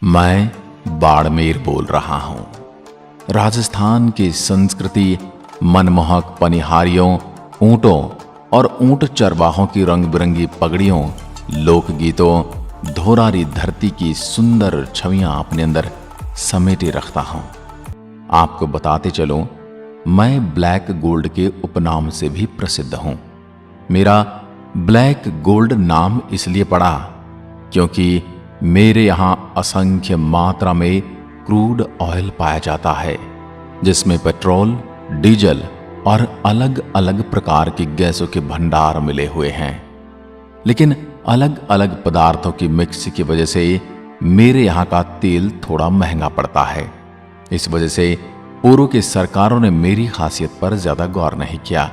मैं बाड़मेर बोल रहा हूं। राजस्थान की संस्कृति मनमोहक पनिहारियों, ऊंटों और ऊंट चरवाहों की रंग बिरंगी पगड़ियों, लोकगीतों, धोरारी धरती की सुंदर छवियां अपने अंदर समेटे रखता हूं। आपको बताते चलूं, मैं ब्लैक गोल्ड के उपनाम से भी प्रसिद्ध हूं। मेरा ब्लैक गोल्ड नाम इसलिए पड़ा क्योंकि मेरे यहां असंख्य मात्रा में क्रूड ऑयल पाया जाता है, जिसमें पेट्रोल, डीजल और अलग अलग प्रकार की गैसों के भंडार मिले हुए हैं। लेकिन अलग अलग पदार्थों की मिक्स की वजह से मेरे यहां का तेल थोड़ा महंगा पड़ता है। इस वजह से पूर्व की सरकारों ने मेरी खासियत पर ज्यादा गौर नहीं किया।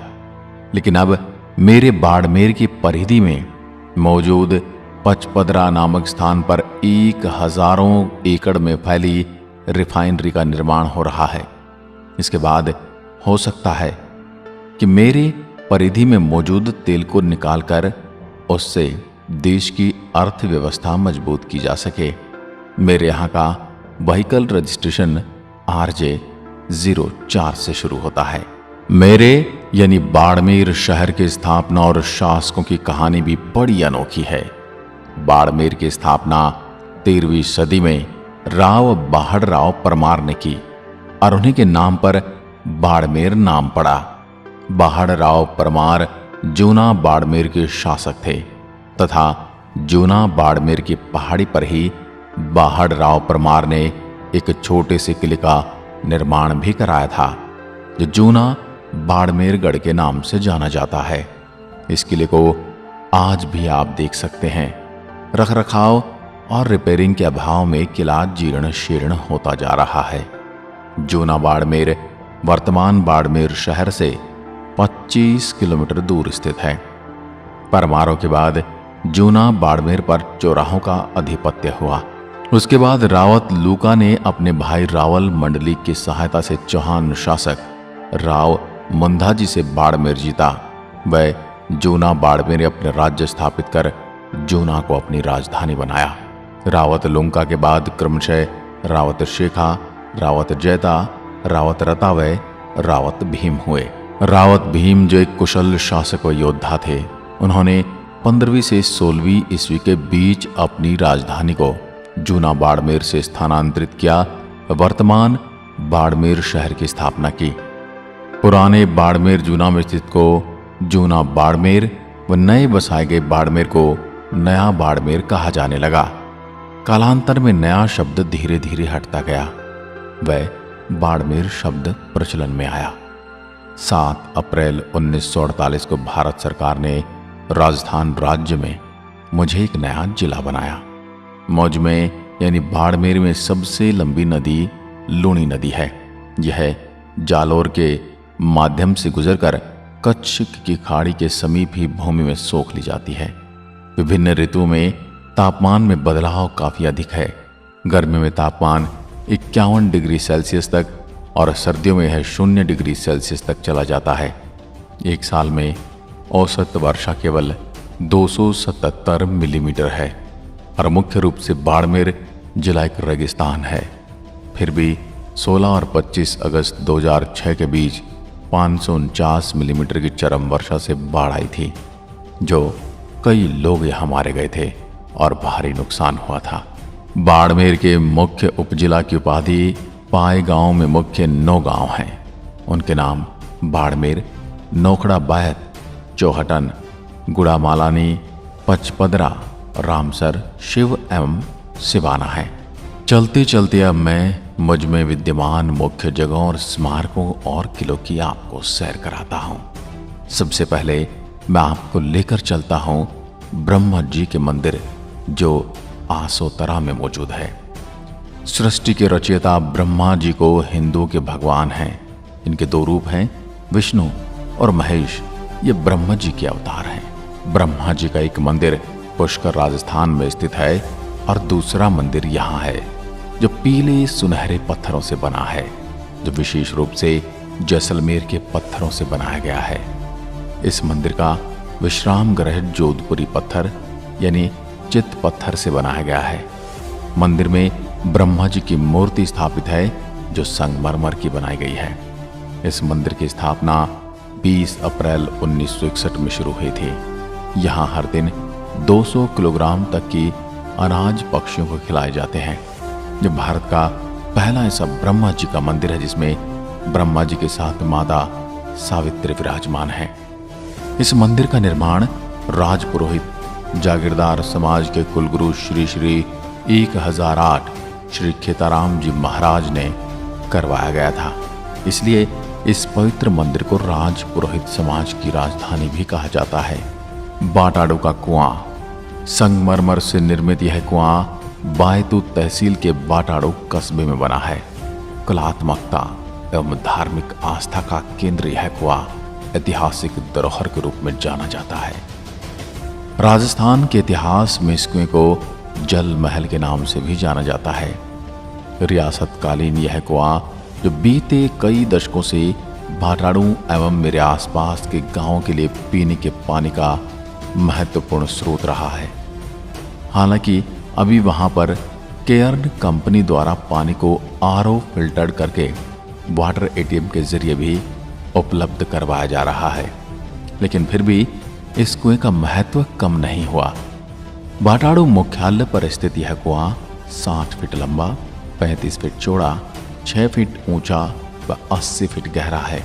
लेकिन अब मेरे बाड़मेर की परिधि में मौजूद पचपदरा नामक स्थान पर 1000 एकड़ में फैली रिफाइनरी का निर्माण हो रहा है। इसके बाद हो सकता है कि मेरे परिधि में मौजूद तेल को निकालकर उससे देश की अर्थव्यवस्था मजबूत की जा सके। मेरे यहाँ का व्हीकल रजिस्ट्रेशन RJ04 से शुरू होता है। मेरे यानी बाड़मेर शहर की स्थापना और शासकों की कहानी भी बड़ी अनोखी है। बाड़मेर की स्थापना 13वीं सदी में राव बाहड़राव परमार ने की और उन्हीं के नाम पर बाड़मेर नाम पड़ा। बाहड़राव परमार जूना बाड़मेर के शासक थे तथा जूना बाड़मेर की पहाड़ी पर ही बाहड़राव परमार ने एक छोटे से किले का निर्माण भी कराया था, जो जूना बाड़मेर गढ़ के नाम से जाना जाता है। इस किले को आज भी आप देख सकते हैं। रखरखाव और रिपेयरिंग के अभाव में किला जीर्ण शीर्ण होता जा रहा है। जूना बाड़मेर वर्तमान बाड़मेर शहर से 25 किलोमीटर दूर स्थित है। परमारों के बाद जूना बाड़मेर पर चौराहों का अधिपत्य हुआ। उसके बाद रावत लूका ने अपने भाई रावल मंडली की सहायता से चौहान शासक राव मुंधाजी से बाड़मेर जीता। वह जूना बाड़मेर ने अपने राज्य स्थापित कर जूना को अपनी राजधानी बनाया। रावत लुंका के बाद क्रमशः रावत शेखा, रावत जैता, रावत रतावय, रावत भीम हुए। रावत भीम जो एक कुशल शासक व योद्धा थे, उन्होंने 15वीं से 16वीं ईस्वी के बीच अपनी राजधानी को जूना बाड़मेर से स्थानांतरित किया। वर्तमान बाड़मेर शहर की स्थापना की। पुराने बाड़मेर जूना में स्थित को जूना बाड़मेर व नए बसाए गए बाड़मेर को नया बाड़मेर कहा जाने लगा। कालांतर में नया शब्द धीरे धीरे हटता गया। वह बाड़मेर शब्द प्रचलन में आया। 7 अप्रैल 1948 को भारत सरकार ने राजस्थान राज्य में मुझे एक नया जिला बनाया। मौज में यानी बाड़मेर में सबसे लंबी नदी लूणी नदी है। यह जालोर के माध्यम से गुजरकर कच्छ की खाड़ी के समीप ही भूमि में सोख ली जाती है। विभिन्न ऋतुओं में तापमान में बदलाव काफी अधिक है। गर्मी में तापमान 51 डिग्री सेल्सियस तक और सर्दियों में यह 0 डिग्री सेल्सियस तक चला जाता है। एक साल में औसत वर्षा केवल 277 मिलीमीटर है और मुख्य रूप से बाड़मेर जिला एक रेगिस्तान है। फिर भी 16 और 25 अगस्त 2006 के बीच 549 मिलीमीटर की चरम वर्षा से बाढ़ आई थी, जो कई लोग यहां मारे गए थे और भारी नुकसान हुआ था। बाड़मेर के मुख्य उपजिला की उपाधि पाए गांव में मुख्य 9 गांव हैं। उनके नाम बाड़मेर, नोखड़ा बायत, चौहटन, गुड़ामालानी, पचपदरा, रामसर, शिव एवं सिवाना है। चलते चलते अब मैं मुझ में विद्यमान मुख्य जगहों और स्मारकों और किलों की आपको सैर कराता हूं। सबसे पहले मैं आपको लेकर चलता हूं ब्रह्मा जी के मंदिर, जो आसोतरा में मौजूद है। सृष्टि के रचयिता ब्रह्मा जी को हिंदुओं के भगवान हैं। इनके 2 रूप हैं, विष्णु और महेश। ये ब्रह्मा जी के अवतार हैं। ब्रह्मा जी का एक मंदिर पुष्कर राजस्थान में स्थित है और दूसरा मंदिर यहाँ है, जो पीले सुनहरे पत्थरों से बना है, जो विशेष रूप से जैसलमेर के पत्थरों से बनाया गया है। इस मंदिर का विश्राम गृह जोधपुरी पत्थर यानी चित पत्थर से बनाया गया है। मंदिर में ब्रह्मा जी की मूर्ति स्थापित है जो संगमरमर की बनाई गई है। इस मंदिर की स्थापना 20 अप्रैल 1961 में शुरू हुई थी। यहाँ हर दिन 200 किलोग्राम तक की अनाज पक्षियों को खिलाए जाते हैं। ये भारत का पहला ऐसा ब्रह्मा जी का मंदिर है जिसमें ब्रह्मा जी के साथ माता सावित्री विराजमान है। इस मंदिर का निर्माण राजपुरोहित जागीरदार समाज के कुलगुरु श्री श्री 1008 श्री खेताराम जी महाराज ने करवाया गया था। इसलिए इस पवित्र मंदिर को राजपुरोहित समाज की राजधानी भी कहा जाता है। बाटाडू का कुआं। संगमरमर से निर्मित यह कुआं बायतू तहसील के बाटाडू कस्बे में बना है। कलात्मकता एवं धार्मिक आस्था का केंद्र यह कुआं ऐतिहासिक धरोहर के रूप में जाना जाता है। राजस्थान के इतिहास में इस कुएं को जल महल के नाम से भी जाना जाता है। रियासतकालीन यह कुआं जो बीते कई दशकों से बाटाडू एवं मेरे आसपास के गांवों के लिए पीने के पानी का महत्वपूर्ण स्रोत रहा है। हालांकि अभी वहां पर केयर्न कंपनी द्वारा पानी को आरओ फिल्टर्ड करके वाटर एटीएम के जरिए भी उपलब्ध करवाया जा रहा है, लेकिन फिर भी इस कुएं का महत्व कम नहीं हुआ। बाटाडू मुख्यालय पर स्थित यह कुआं 60 फीट लंबा, 35 फीट चौड़ा, 6 फीट ऊंचा व 80 फीट गहरा है।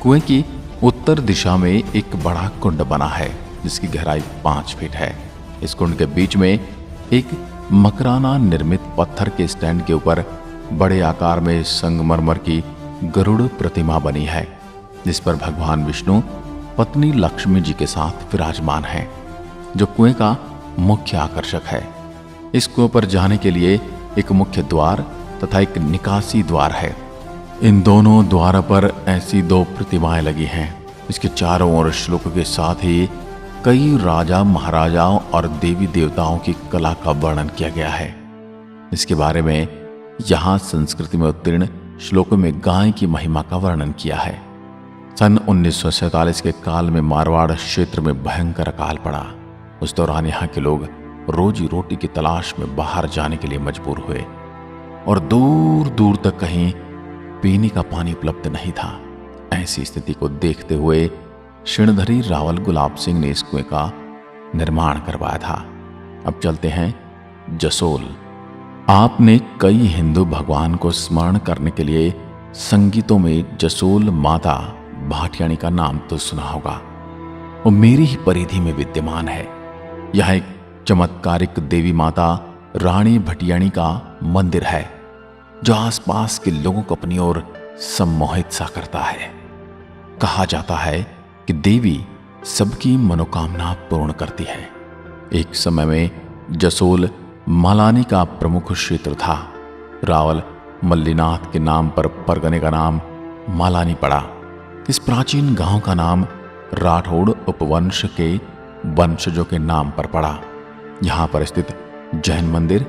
कुएं की उत्तर दिशा में एक बड़ा कुंड बना है जिसकी गहराई 5 फीट है। इस कुंड के बीच में एक मकराना निर्मित पत्थर के स्टैंड के ऊपर बड़े आकार में संगमरमर की गरुड़ प्रतिमा बनी है, जिस पर भगवान विष्णु पत्नी लक्ष्मी जी के साथ विराजमान हैं, जो कुएं का मुख्य आकर्षक है। इस कुएं पर जाने के लिए एक मुख्य द्वार तथा एक निकासी द्वार है। इन दोनों द्वारों पर ऐसी 2 प्रतिमाएं लगी हैं। इसके चारों ओर श्लोकों के साथ ही कई राजा महाराजाओं और देवी देवताओं की कला का वर्णन किया गया है। इसके बारे में यहाँ संस्कृति में उत्तीर्ण श्लोकों में गाय की महिमा का वर्णन किया है। सन 1947 के काल में मारवाड़ क्षेत्र में भयंकर अकाल पड़ा। उस दौरान यहाँ के लोग रोजी रोटी की तलाश में बाहर जाने के लिए मजबूर हुए और दूर दूर तक कहीं पीने का पानी उपलब्ध नहीं था। ऐसी स्थिति को देखते हुए क्षीणधरी रावल गुलाब सिंह ने इस कुएं का निर्माण करवाया था। अब चलते हैं जसोल। आपने कई हिंदू भगवान को स्मरण करने के लिए संगीतों में जसोल माता भाटियाणी का नाम तो सुना होगा। वो मेरी ही परिधि में विद्यमान है। यह एक चमत्कारिक देवी माता रानी भटियाणी का मंदिर है जो आसपास के लोगों को अपनी ओर सम्मोहित सा करता है। कहा जाता है कि देवी सबकी मनोकामना पूर्ण करती है। एक समय में जसोल मालानी का प्रमुख क्षेत्र था। रावल मल्लीनाथ के नाम पर परगने का नाम मालानी पड़ा। इस प्राचीन गांव का नाम राठौड़ उपवंश के वंशजों के नाम पर पड़ा। यहाँ पर स्थित जैन मंदिर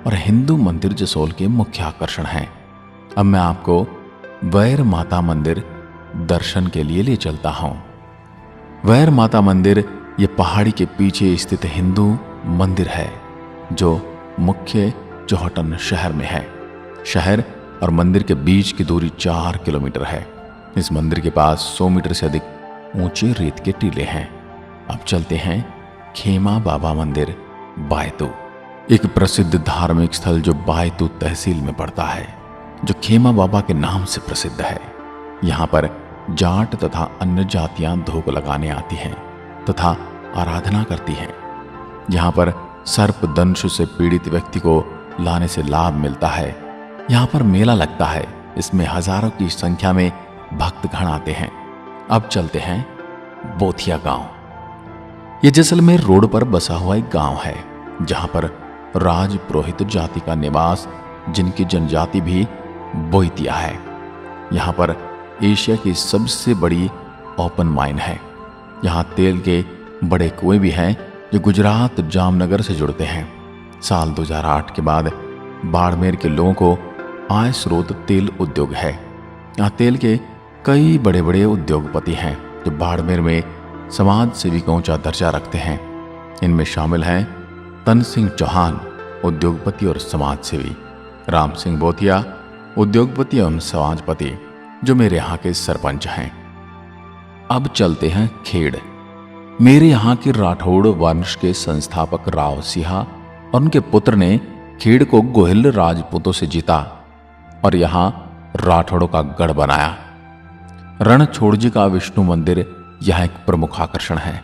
और हिंदू मंदिर जसोल के मुख्य आकर्षण हैं। अब मैं आपको वैर माता मंदिर दर्शन के लिए ले चलता हूँ। वैर माता मंदिर ये पहाड़ी के पीछे स्थित हिंदू मंदिर है जो मुख्य चौहटन शहर में है। शहर और मंदिर के बीच की दूरी 4 किलोमीटर है। इस मंदिर के पास 100 मीटर से अधिक ऊंचे रेत के टीले हैं। अब चलते हैं खेमा बाबा मंदिर बायतू, एक प्रसिद्ध धार्मिक स्थल जो बायतू तहसील में पड़ता है, जो खेमा बाबा के नाम से प्रसिद्ध है। यहाँ पर जाट तथा अन्य जातियां धूप लगाने आती हैं तथा आराधना करती हैं। यहाँ पर सर्प दंश से पीड़ित व्यक्ति को लाने से लाभ मिलता है। यहाँ पर मेला लगता है। इसमें हजारों की संख्या में भक्तगण आते हैं। अब चलते हैं बोथिया गांव। ये जैसलमेर रोड पर बसा हुआ एक गांव है जहां पर राजपुरोहित जाति का निवास, जिनकी जनजाति भी बोइतिया है। यहाँ पर एशिया की सबसे बड़ी ओपन माइन है। यहाँ तेल के बड़े कुएं भी हैं जो गुजरात जामनगर से जुड़ते हैं। साल 2008 के बाद बाड़मेर के लोगों को आय स्रोत तेल उद्योग है। यहाँ तेल के कई बड़े बड़े उद्योगपति हैं जो बाड़मेर में समाज सेवी का ऊंचा दर्जा रखते हैं। इनमें शामिल हैं तन सिंह चौहान, उद्योगपति और समाज सेवी, राम सिंह बोथिया, उद्योगपति एवं समाजपति, जो मेरे यहाँ के सरपंच हैं। अब चलते हैं खेड़। मेरे यहाँ के राठौड़ वंश के संस्थापक राव सिंहा और उनके पुत्र ने खेड़ को गोहिल राजपूतों से जीता और यहाँ राठौड़ों का गढ़ बनाया। रणछोड़ जी का विष्णु मंदिर यहाँ एक प्रमुख आकर्षण है।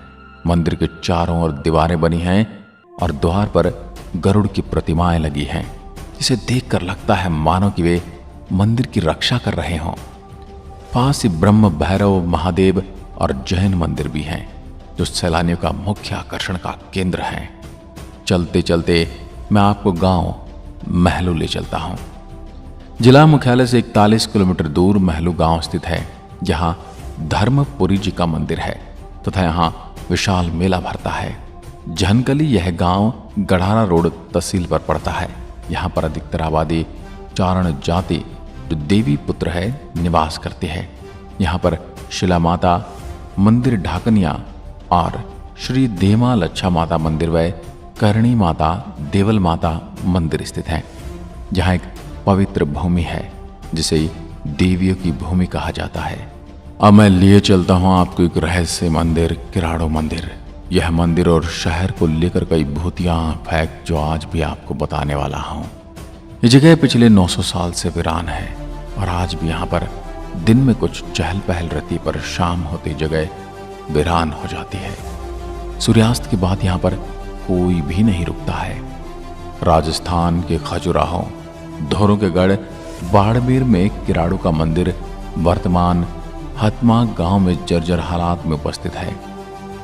मंदिर के चारों ओर दीवारें बनी हैं और द्वार पर गरुड़ की प्रतिमाएं लगी हैं, जिसे देखकर लगता है मानो कि वे मंदिर की रक्षा कर रहे हों। पास ही ब्रह्म भैरव महादेव और जैन मंदिर भी हैं, जो सैलानियों का मुख्य आकर्षण का केंद्र हैं। चलते चलते मैं आपको गांव महलू ले चलता हूं। जिला मुख्यालय से 41 किलोमीटर दूर महलू गांव स्थित है, जहां धर्मपुरी जी का मंदिर है तथा यहां विशाल मेला भरता है। झनकली यह गांव गढ़ारा रोड तहसील पर पड़ता है। यहाँ पर अधिकतर आबादी चारण जाति, जो देवी पुत्र है, निवास करती है। यहाँ पर शिला माता मंदिर, ढाकनिया और श्री देमा लच्छा माता मंदिर व करणी माता, देवल माता मंदिर स्थित हैं। जहाँ एक पवित्र भूमि है, जिसे देवियों की भूमि कहा जाता है। अब मैं लिए चलता हूँ आपको एक रहस्य मंदिर, किराड़ो मंदिर। यह मंदिर और शहर को लेकर कई भूतियां फैक्ट जो आज भी आपको बताने वाला हूँ। ये जगह पिछले 900 साल से वीरान है और आज भी यहाँ पर दिन में कुछ चहल पहल रहती, पर शाम होती जगह वीरान हो जाती है। सूर्यास्त के बाद यहाँ पर कोई भी नहीं रुकता है। राजस्थान के खजुराहो, धोरों के गढ़ बाड़मेर में किराड़ू का मंदिर वर्तमान हतमा गांव में जर्जर हालात में उपस्थित है।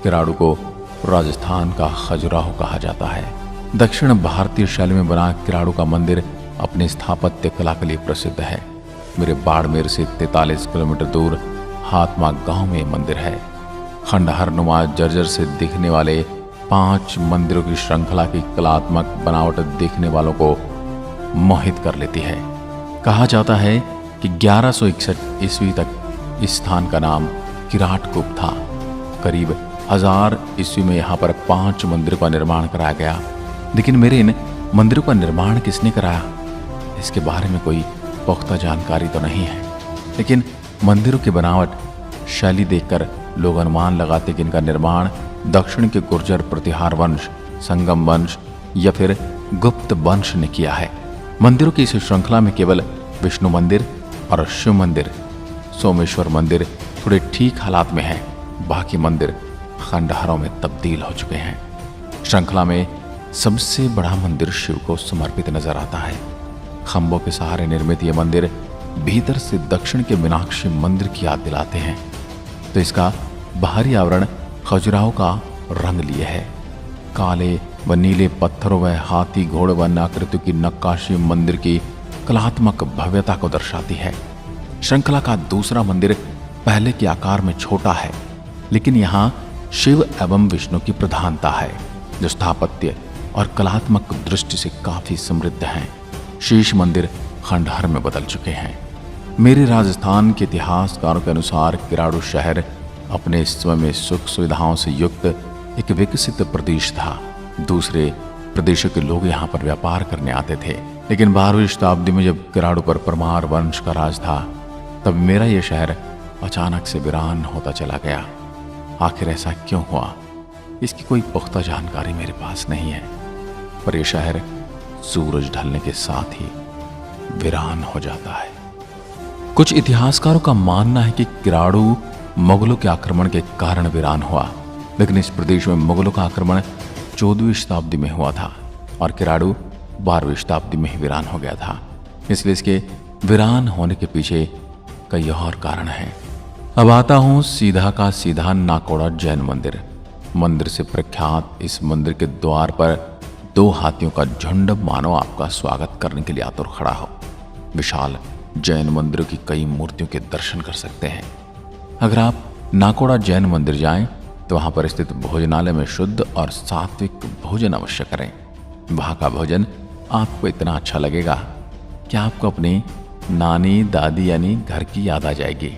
किराड़ू को राजस्थान का खजुराहो कहा जाता है। दक्षिण भारतीय शैली में बना किराड़ू का मंदिर अपने स्थापत्य कला के लिए प्रसिद्ध है। मेरे बाड़मेर से 43 किलोमीटर दूर हातमा गांव में मंदिर है। खंडहर नुमा जर्जर से दिखने वाले 5 मंदिरों की श्रृंखला की कलात्मक बनावट देखने वालों को मोहित कर लेती है। कहा जाता है कि 1161 ईस्वी तक इस स्थान का नाम किराटकुप था। करीब 1000 ईस्वी में यहाँ पर 5 मंदिरों का निर्माण कराया गया। लेकिन मेरे इन मंदिरों का निर्माण किसने कराया, इसके बारे में कोई पुख्ता जानकारी तो नहीं है। लेकिन मंदिरों की बनावट, शैली देखकर लोग अनुमान लगाते कि इनका निर्माण दक्षिण के गुर्जर प्रतिहार वंश, संगम वंश या फिर गुप्त वंश ने किया है। मंदिरों की इस श्रृंखला में केवल विष्णु मंदिर और शिव मंदिर, सोमेश्वर मंदिर थोड़े ठीक हालात में हैं। बाकी मंदिर खंडहरों में तब्दील हो चुके हैं। श्रृंखला में सबसे बड़ा मंदिर शिव को समर्पित नजर आता है। खंभों के सहारे निर्मित ये मंदिर भीतर से दक्षिण के मीनाक्षी मंदिर की याद दिलाते हैं। तो इसका बाहरी आवरण खजुराहो का रंग लिए है। काले व नीले पत्थरों व हाथी घोड़ व आकृतियों की नक्काशी मंदिर की कलात्मक भव्यता को दर्शाती है। श्रृंखला का दूसरा मंदिर पहले के आकार में छोटा है, लेकिन यहाँ शिव एवं विष्णु की प्रधानता है, जो स्थापत्य और कलात्मक दृष्टि से काफी समृद्ध हैं। शीश मंदिर खंडहर में बदल चुके हैं। मेरे राजस्थान के इतिहासकारों के अनुसार किराड़ू शहर अपने समय में सुख सुविधाओं से युक्त एक विकसित प्रदेश था। दूसरे प्रदेशों के लोग यहाँ पर व्यापार करने आते थे। लेकिन 12वीं शताब्दी में जब किराड़ू पर परमार वंश का राज था, तब मेरा यह शहर अचानक से वीरान होता चला गया। आखिर ऐसा क्यों हुआ, इसकी कोई पुख्ता जानकारी मेरे पास नहीं है, पर यह शहर सूरज ढलने के साथ ही वीरान हो जाता है। कुछ इतिहासकारों का मानना है कि किराड़ू मुगलों के आक्रमण के कारण वीरान हुआ, लेकिन इस प्रदेश में मुगलों का आक्रमण 14वीं शताब्दी में हुआ था और किराड़ू 12वीं शताब्दी में ही वीरान हो गया था। इसलिए इसके वीरान होने के पीछे कई और कारण हैं। अब आता हूं सीधा का सीधा नाकोड़ा जैन मंदिर। मंदिर से प्रख्यात इस मंदिर के द्वार पर 2 हाथियों का झुंड मानो आपका स्वागत करने के लिए आतुर खड़ा हो। विशाल जैन मंदिरों की कई मूर्तियों के दर्शन कर सकते हैं। अगर आप नाकोड़ा जैन मंदिर जाएं तो वहां पर स्थित भोजनालय में शुद्ध और सात्विक भोजन अवश्य करें। वहां का भोजन आपको इतना अच्छा लगेगा कि आपको अपनी नानी दादी यानी घर की याद आ जाएगी।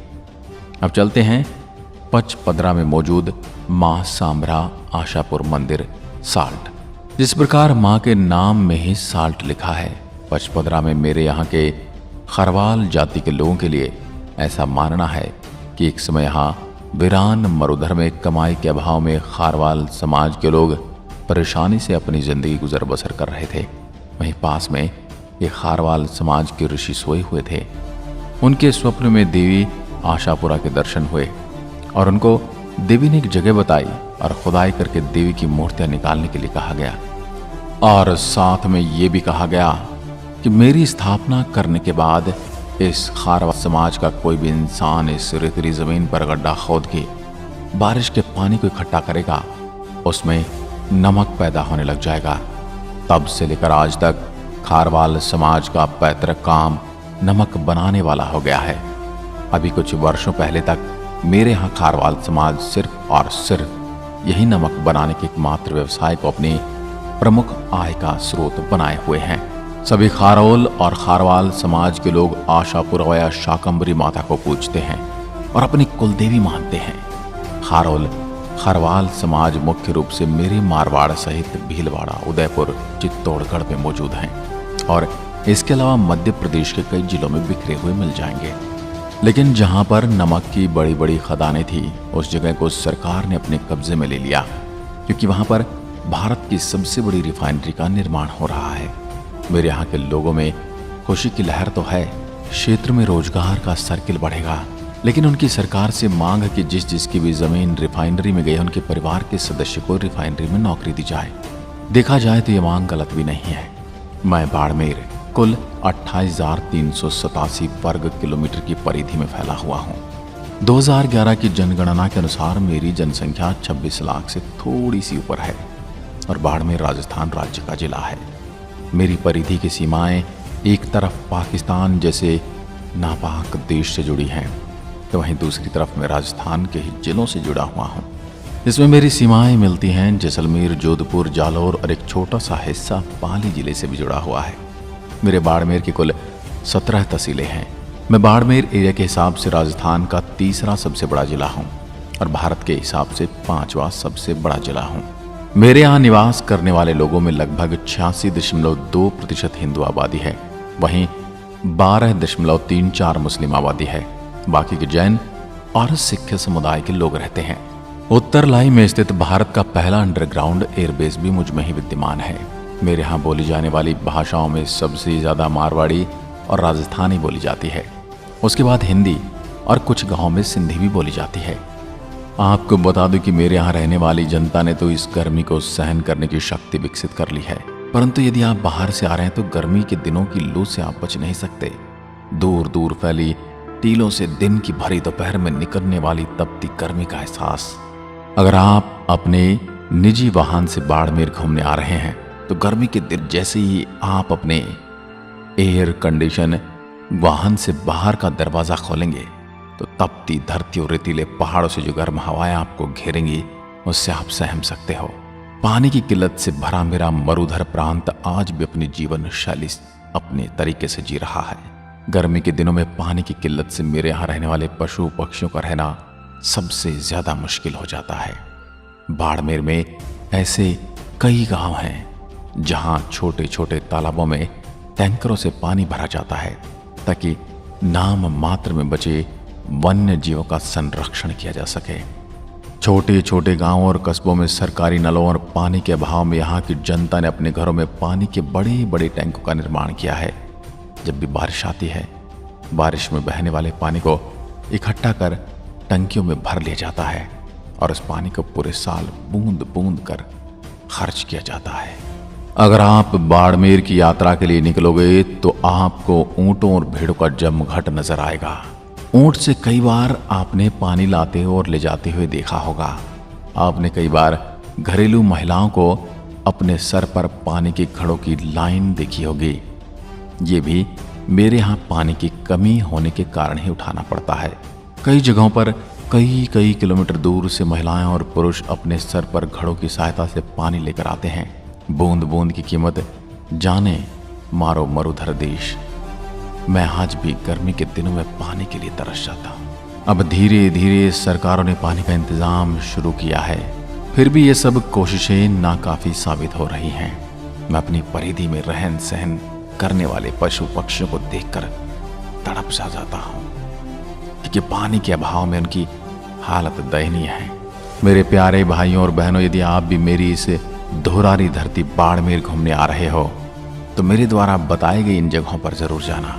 अब चलते हैं पचपदरा में मौजूद मां सांभरा आशापुर मंदिर साल्ट। जिस प्रकार मां के नाम में ही साल्ट लिखा है, पचपदरा में मेरे यहाँ के खरवाल जाति के लोगों के लिए ऐसा मानना है कि एक समय यहाँ वीरान मरुधर में कमाई के अभाव में खारवाल समाज के लोग परेशानी से अपनी जिंदगी गुजर बसर कर रहे थे। वहीं पास में एक खारवाल समाज के ऋषि सोए हुए थे। उनके स्वप्न में देवी आशापुरा के दर्शन हुए और उनको देवी ने एक जगह बताई और खुदाई करके देवी की मूर्तियां निकालने के लिए कहा गया और साथ में ये भी कहा गया कि मेरी स्थापना करने के बाद इस खारवाल समाज का कोई भी इंसान इस रेतीली जमीन पर गड्ढा खोद के बारिश के पानी को इकट्ठा करेगा, उसमें नमक पैदा होने लग जाएगा। तब से लेकर आज तक खारवाल समाज का पैतृक काम नमक बनाने वाला हो गया है। अभी कुछ वर्षों पहले तक मेरे यहाँ खारवाल समाज सिर्फ और सिर्फ यही नमक बनाने के एकमात्र व्यवसाय को अपनी प्रमुख आय का स्रोत बनाए हुए हैं। सभी खारोल और खारवाल समाज के लोग आशापुरा या शाकंभरी माता को पूजते हैं और अपनी कुलदेवी मानते हैं। खारोल खरवाल समाज मुख्य रूप से मेरे मारवाड़ सहित भीलवाड़ा, उदयपुर, चित्तौड़गढ़ में मौजूद हैं और इसके अलावा मध्य प्रदेश के कई जिलों में बिखरे हुए मिल जाएंगे। लेकिन जहां पर नमक की बड़ी बड़ी खदानें थी, उस जगह को सरकार ने अपने कब्जे में ले लिया, क्योंकि वहां पर भारत की सबसे बड़ी रिफाइनरी का निर्माण हो रहा है। मेरे यहाँ के लोगों में खुशी की लहर तो है, क्षेत्र में रोजगार का सर्किल बढ़ेगा, लेकिन उनकी सरकार से मांग है कि जिस जिसकी भी जमीन रिफाइनरी में गई उनके परिवार के सदस्य को रिफाइनरी में नौकरी दी जाए। देखा जाए तो ये मांग गलत भी नहीं है। मैं बाड़मेर कुल 28,387 वर्ग किलोमीटर की परिधि में फैला हुआ हूँ। 2011 की जनगणना के अनुसार मेरी जनसंख्या 26 लाख से थोड़ी सी ऊपर है और बाड़मेर राजस्थान राज्य का जिला है। मेरी परिधि की सीमाएं एक तरफ पाकिस्तान जैसे नापाक देश से जुड़ी हैं, तो वहीं दूसरी तरफ मैं राजस्थान के ही जिलों से जुड़ा हुआ हूँ। इसमें मेरी सीमाएं मिलती हैं जैसलमेर, जोधपुर, जालौर और एक छोटा सा हिस्सा पाली जिले से भी जुड़ा हुआ है। मेरे बाड़मेर की कुल 17 तहसीलें हैं। मैं बाड़मेर एरिया के हिसाब से राजस्थान का तीसरा सबसे बड़ा जिला हूँ और भारत के हिसाब से 5वां सबसे बड़ा जिला हूँ। मेरे यहाँ निवास करने वाले लोगों में लगभग 86.2% हिंदू आबादी है, वहीं 12.34 मुस्लिम आबादी है। बाकी के जैन और सिख समुदाय के लोग रहते हैं। उत्तर लाई में स्थित भारत का पहला अंडरग्राउंड एयरबेस भी मुझ में ही विद्यमान है। मेरे यहाँ बोली जाने वाली भाषाओं में सबसे ज्यादा मारवाड़ी और राजस्थानी बोली जाती है, उसके बाद हिंदी और कुछ गांवों में सिंधी भी बोली जाती है। आपको बता दूं कि मेरे यहाँ रहने वाली जनता ने तो इस गर्मी को सहन करने की शक्ति विकसित कर ली है, परंतु यदि आप बाहर से आ रहे हैं तो गर्मी के दिनों की लू से आप बच नहीं सकते। दूर दूर फैली टीलों से दिन की भरी दोपहर में निकलने वाली तपती गर्मी का एहसास। अगर आप अपने निजी वाहन से बाड़मेर घूमने आ रहे हैं तो गर्मी के दिन जैसे ही आप अपने एयर कंडीशन वाहन से बाहर का दरवाजा खोलेंगे तो तपती धरती और रेतीले पहाड़ों से जो गर्म हवाएं आपको घेरेंगी उससे आप सहम सकते हो। पानी की किल्लत से भरा मेरा मरुधर प्रांत आज भी अपनी जीवन शैली अपने तरीके से जी रहा है। गर्मी के दिनों में पानी की किल्लत से मेरे यहाँ रहने वाले पशु पक्षियों का रहना सबसे ज्यादा मुश्किल हो जाता है। बाड़मेर में ऐसे कई गांव हैं जहां छोटे छोटे तालाबों में टैंकरों से पानी भरा जाता है ताकि नाम मात्र में बचे वन्य जीवों का संरक्षण किया जा सके। छोटे छोटे गांवों और कस्बों में सरकारी नलों और पानी के अभाव में यहाँ की जनता ने अपने घरों में पानी के बड़े बड़े टैंकों का निर्माण किया है। जब भी बारिश आती है, बारिश में बहने वाले पानी को इकट्ठा कर टंकियों में भर लिया जाता है और उस पानी को पूरे साल बूंद बूंद कर खर्च किया जाता है। अगर आप बाड़मेर की यात्रा के लिए निकलोगे तो आपको ऊंटों और भेड़ों का जमघट नजर आएगा। ऊंट से कई बार आपने पानी लाते और ले जाते हुए देखा होगा। आपने कई बार घरेलू महिलाओं को अपने सर पर पानी की घड़ों की लाइन देखी होगी। ये भी मेरे यहाँ पानी की कमी होने के कारण ही उठाना पड़ता है। कई जगहों पर कई किलोमीटर दूर से महिलाएं और पुरुष अपने सर पर घड़ों की सहायता से पानी लेकर आते हैं। बूंद बूंद की कीमत जाने मारो मरुधर देश। मैं आज भी गर्मी के दिनों में पानी के लिए तरस जाता हूँ। अब धीरे धीरे सरकारों ने पानी का इंतजाम शुरू किया है, फिर भी ये सब कोशिशें नाकाफी साबित हो रही हैं। मैं अपनी परिधि में रहन सहन करने वाले पशु पक्षियों को देखकर तड़प सा जाता हूं, क्योंकि पानी के अभाव में उनकी हालत दयनीय है। मेरे प्यारे भाइयों और बहनों, यदि आप भी मेरी इस धुरारी धरती बाड़मेर घूमने आ रहे हो तो मेरे द्वारा बताई गई इन जगहों पर जरूर जाना।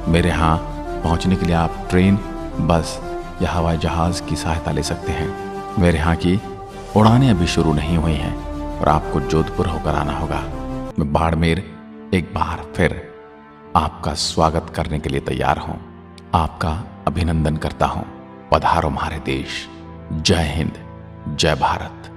मेरे यहाँ पहुँचने के लिए आप ट्रेन, बस या हवाई जहाज की सहायता ले सकते हैं। मेरे यहाँ की उड़ानें अभी शुरू नहीं हुई हैं और आपको जोधपुर होकर आना होगा। मैं बाड़मेर एक बार फिर आपका स्वागत करने के लिए तैयार हूं, आपका अभिनंदन करता हूं। पधारो हमारे देश। जय हिंद, जय भारत।